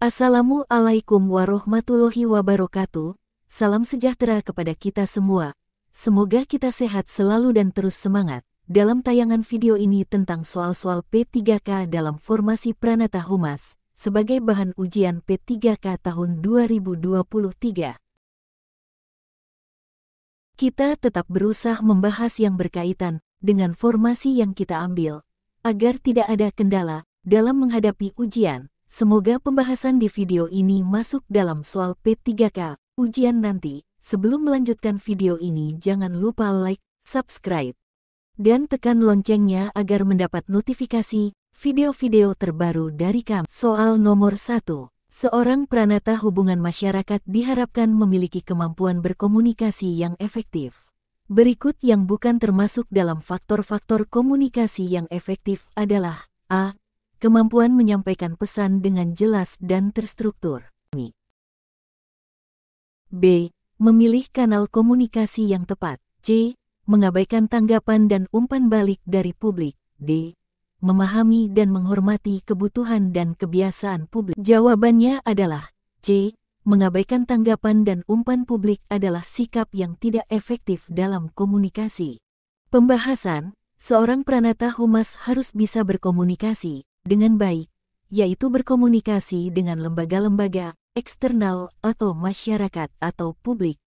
Assalamualaikum warahmatullahi wabarakatuh. Salam sejahtera kepada kita semua. Semoga kita sehat selalu dan terus semangat. Dalam tayangan video ini tentang soal-soal P3K dalam formasi Pranata Humas sebagai bahan ujian P3K tahun 2023. Kita tetap berusaha membahas yang berkaitan dengan formasi yang kita ambil agar tidak ada kendala dalam menghadapi ujian. Semoga pembahasan di video ini masuk dalam soal P3K ujian nanti. Sebelum melanjutkan video ini, jangan lupa like, subscribe, dan tekan loncengnya agar mendapat notifikasi video-video terbaru dari kami. Soal nomor 1. Seorang pranata hubungan masyarakat diharapkan memiliki kemampuan berkomunikasi yang efektif. Berikut yang bukan termasuk dalam faktor-faktor komunikasi yang efektif adalah A. Kemampuan menyampaikan pesan dengan jelas dan terstruktur. B. Memilih kanal komunikasi yang tepat. C. Mengabaikan tanggapan dan umpan balik dari publik. D. Memahami dan menghormati kebutuhan dan kebiasaan publik. Jawabannya adalah C. Mengabaikan tanggapan dan umpan publik adalah sikap yang tidak efektif dalam komunikasi. Pembahasan, seorang pranata humas harus bisa berkomunikasi dengan baik, yaitu berkomunikasi dengan lembaga-lembaga eksternal atau masyarakat atau publik.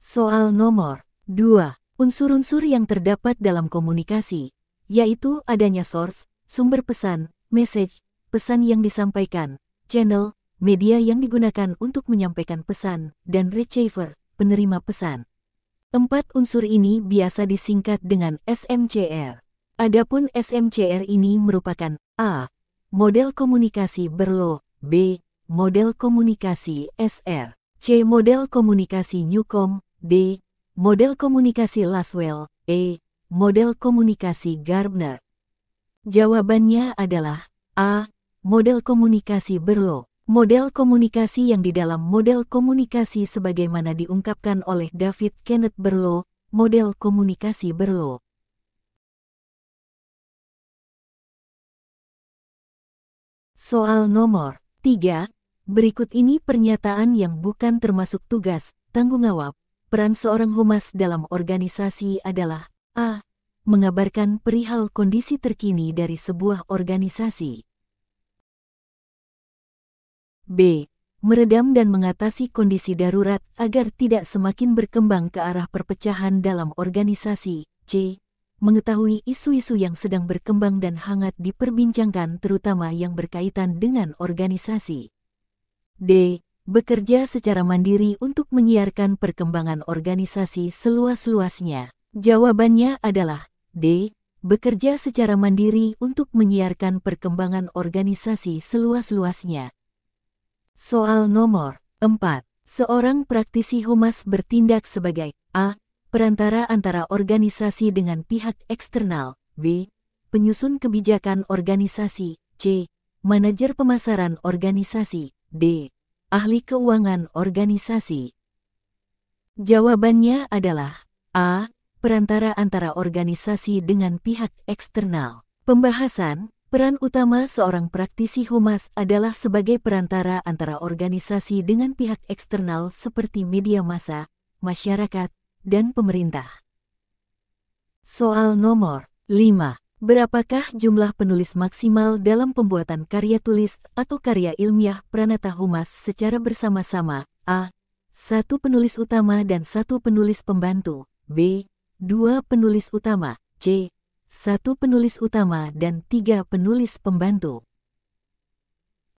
Soal nomor 2. Unsur-unsur yang terdapat dalam komunikasi, yaitu adanya source, sumber pesan, message, pesan yang disampaikan, channel, media yang digunakan untuk menyampaikan pesan, dan receiver, penerima pesan. 4 unsur ini biasa disingkat dengan SMCR. Adapun SMCR ini merupakan A. Model komunikasi Berlo, B. Model komunikasi SR, C. Model komunikasi Newcomb, D. Model komunikasi Laswell, E. Model komunikasi Gardner. Jawabannya adalah A. Model komunikasi Berlo. Model komunikasi yang di dalam model komunikasi sebagaimana diungkapkan oleh David Kenneth Berlo, model komunikasi Berlo. Soal nomor 3. Berikut ini pernyataan yang bukan termasuk tugas, tanggung jawab, peran seorang humas dalam organisasi adalah A. Mengabarkan perihal kondisi terkini dari sebuah organisasi. B. Meredam dan mengatasi kondisi darurat agar tidak semakin berkembang ke arah perpecahan dalam organisasi. C. Mengetahui isu-isu yang sedang berkembang dan hangat diperbincangkan terutama yang berkaitan dengan organisasi. D. Bekerja secara mandiri untuk menyiarkan perkembangan organisasi seluas-luasnya. Jawabannya adalah D. Bekerja secara mandiri untuk menyiarkan perkembangan organisasi seluas-luasnya. Soal nomor 4. Seorang praktisi humas bertindak sebagai A. Perantara antara organisasi dengan pihak eksternal. B. Penyusun kebijakan organisasi. C. Manajer pemasaran organisasi. D. Ahli keuangan organisasi. Jawabannya adalah A. Perantara antara organisasi dengan pihak eksternal. Pembahasan, peran utama seorang praktisi humas adalah sebagai perantara antara organisasi dengan pihak eksternal seperti media massa, masyarakat, dan pemerintah. Soal nomor 5. Berapakah jumlah penulis maksimal dalam pembuatan karya tulis atau karya ilmiah pranata humas secara bersama-sama? A. 1 penulis utama dan 1 penulis pembantu. B. 2 penulis utama. C. 1 penulis utama dan 3 penulis pembantu.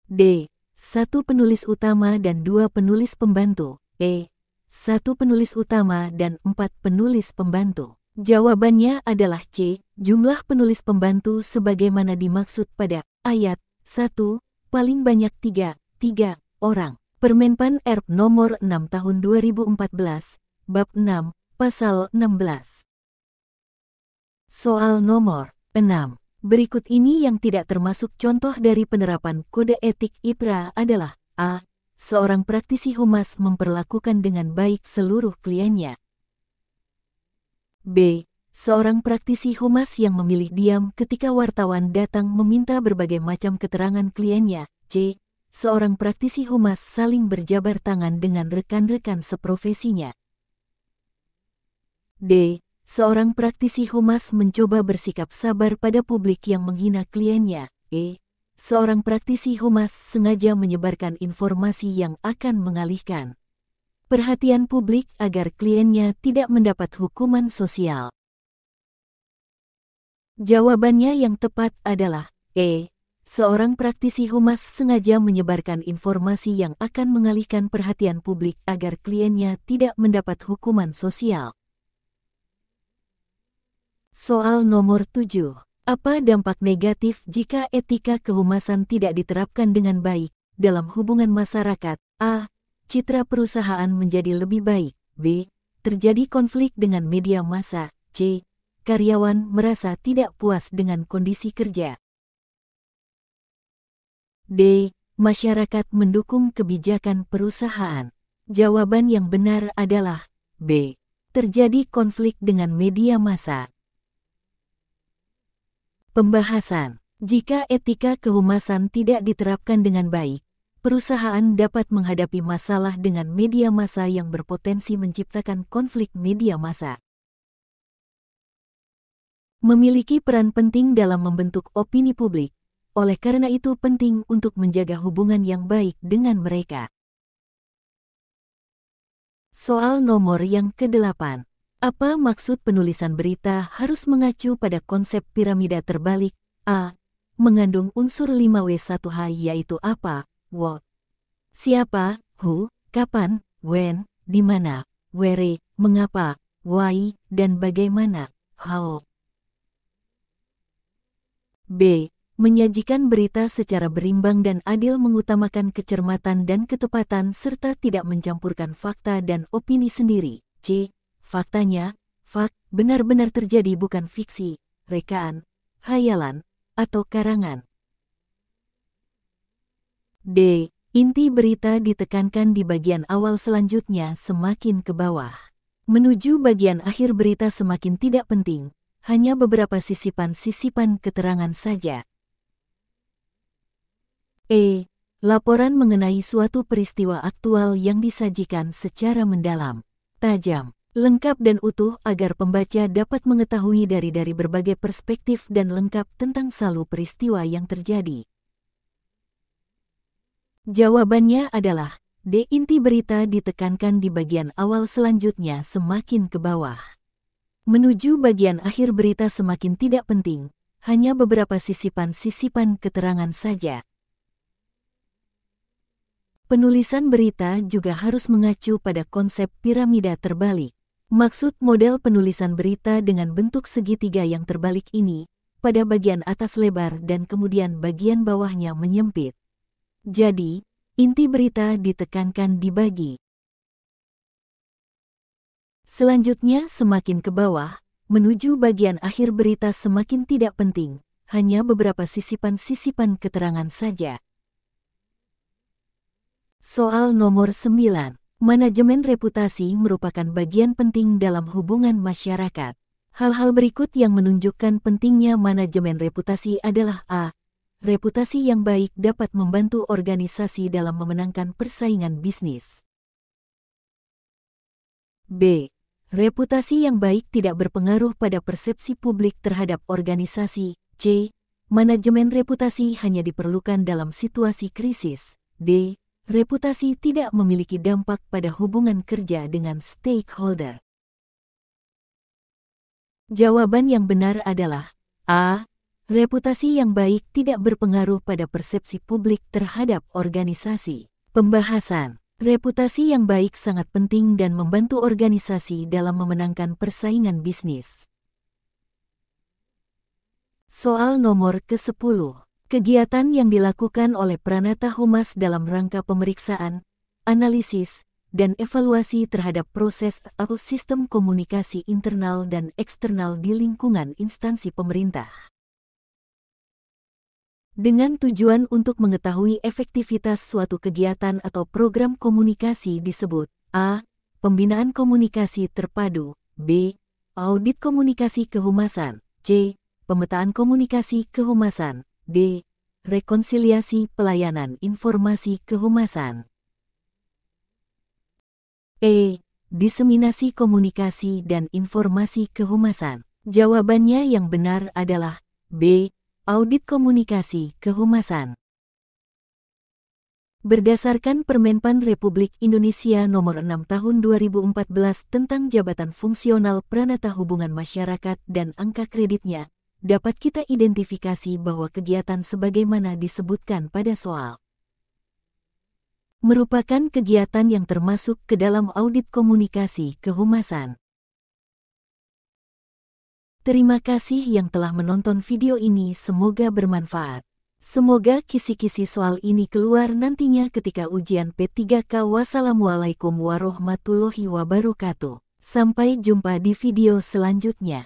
D. 1 penulis utama dan 2 penulis pembantu. E. 1 penulis utama dan 4 penulis pembantu. Jawabannya adalah C. Jumlah penulis pembantu sebagaimana dimaksud pada ayat 1, paling banyak 3 orang. Permenpan RP nomor 6 tahun 2014, bab 6, pasal 16. Soal nomor 6. Berikut ini yang tidak termasuk contoh dari penerapan kode etik IPRA adalah A. Seorang praktisi humas memperlakukan dengan baik seluruh kliennya. B. seorang praktisi humas yang memilih diam ketika wartawan datang meminta berbagai macam keterangan kliennya. C. Seorang praktisi humas saling berjabar tangan dengan rekan-rekan seprofesinya. D. Seorang praktisi humas mencoba bersikap sabar pada publik yang menghina kliennya. E. Seorang praktisi humas sengaja menyebarkan informasi yang akan mengalihkan perhatian publik agar kliennya tidak mendapat hukuman sosial. Jawabannya yang tepat adalah E. Seorang praktisi humas sengaja menyebarkan informasi yang akan mengalihkan perhatian publik agar kliennya tidak mendapat hukuman sosial. Soal nomor 7. Apa dampak negatif jika etika kehumasan tidak diterapkan dengan baik dalam hubungan masyarakat? A. Citra perusahaan menjadi lebih baik. B. Terjadi konflik dengan media massa. C. Karyawan merasa tidak puas dengan kondisi kerja. D. Masyarakat mendukung kebijakan perusahaan. Jawaban yang benar adalah B. Terjadi konflik dengan media massa. Pembahasan. Jika etika kehumasan tidak diterapkan dengan baik, perusahaan dapat menghadapi masalah dengan media massa yang berpotensi menciptakan konflik media massa. Memiliki peran penting dalam membentuk opini publik, oleh karena itu penting untuk menjaga hubungan yang baik dengan mereka. Soal nomor yang ke-8. Apa maksud penulisan berita harus mengacu pada konsep piramida terbalik? A. Mengandung unsur 5W1H yaitu apa? What. Siapa? Who. Kapan? When. Di mana? Where. Mengapa? Why. Dan bagaimana? How. B. Menyajikan berita secara berimbang dan adil, mengutamakan kecermatan dan ketepatan serta tidak mencampurkan fakta dan opini sendiri. C. Faktanya, benar-benar terjadi, bukan fiksi, rekaan, hayalan, atau karangan. D. Inti berita ditekankan di bagian awal, selanjutnya semakin ke bawah. Menuju bagian akhir berita semakin tidak penting, hanya beberapa sisipan-sisipan keterangan saja. E. Laporan mengenai suatu peristiwa aktual yang disajikan secara mendalam, tajam, lengkap dan utuh agar pembaca dapat mengetahui dari berbagai perspektif dan lengkap tentang salu peristiwa yang terjadi. Jawabannya adalah D. Inti berita ditekankan di bagian awal, selanjutnya semakin ke bawah. Menuju bagian akhir berita semakin tidak penting, hanya beberapa sisipan-sisipan keterangan saja. Penulisan berita juga harus mengacu pada konsep piramida terbalik. Maksud model penulisan berita dengan bentuk segitiga yang terbalik ini, pada bagian atas lebar dan kemudian bagian bawahnya menyempit. Jadi, inti berita ditekankan dibagi. Selanjutnya semakin ke bawah, menuju bagian akhir berita semakin tidak penting, hanya beberapa sisipan-sisipan keterangan saja. Soal nomor 9. Manajemen reputasi merupakan bagian penting dalam hubungan masyarakat. Hal-hal berikut yang menunjukkan pentingnya manajemen reputasi adalah A. Reputasi yang baik dapat membantu organisasi dalam memenangkan persaingan bisnis. B. Reputasi yang baik tidak berpengaruh pada persepsi publik terhadap organisasi. C. Manajemen reputasi hanya diperlukan dalam situasi krisis. D. Reputasi tidak memiliki dampak pada hubungan kerja dengan stakeholder. Jawaban yang benar adalah A. Reputasi yang baik tidak berpengaruh pada persepsi publik terhadap organisasi. Pembahasan. Reputasi yang baik sangat penting dan membantu organisasi dalam memenangkan persaingan bisnis. Soal nomor ke-10. Kegiatan yang dilakukan oleh Pranata Humas dalam rangka pemeriksaan, analisis, dan evaluasi terhadap proses atau sistem komunikasi internal dan eksternal di lingkungan instansi pemerintah. Dengan tujuan untuk mengetahui efektivitas suatu kegiatan atau program komunikasi disebut A. Pembinaan komunikasi terpadu. B. Audit komunikasi kehumasan. C. Pemetaan komunikasi kehumasan. D. Rekonsiliasi pelayanan informasi kehumasan. E. Diseminasi komunikasi dan informasi kehumasan. Jawabannya yang benar adalah B. Audit komunikasi kehumasan. Berdasarkan Permenpan Republik Indonesia Nomor 6 Tahun 2014 tentang Jabatan Fungsional Pranata Hubungan Masyarakat dan angka kreditnya, dapat kita identifikasi bahwa kegiatan sebagaimana disebutkan pada soal merupakan kegiatan yang termasuk ke dalam audit komunikasi kehumasan. Terima kasih yang telah menonton video ini, semoga bermanfaat. Semoga kisi-kisi soal ini keluar nantinya ketika ujian P3K. Wassalamualaikum warahmatullahi wabarakatuh. Sampai jumpa di video selanjutnya.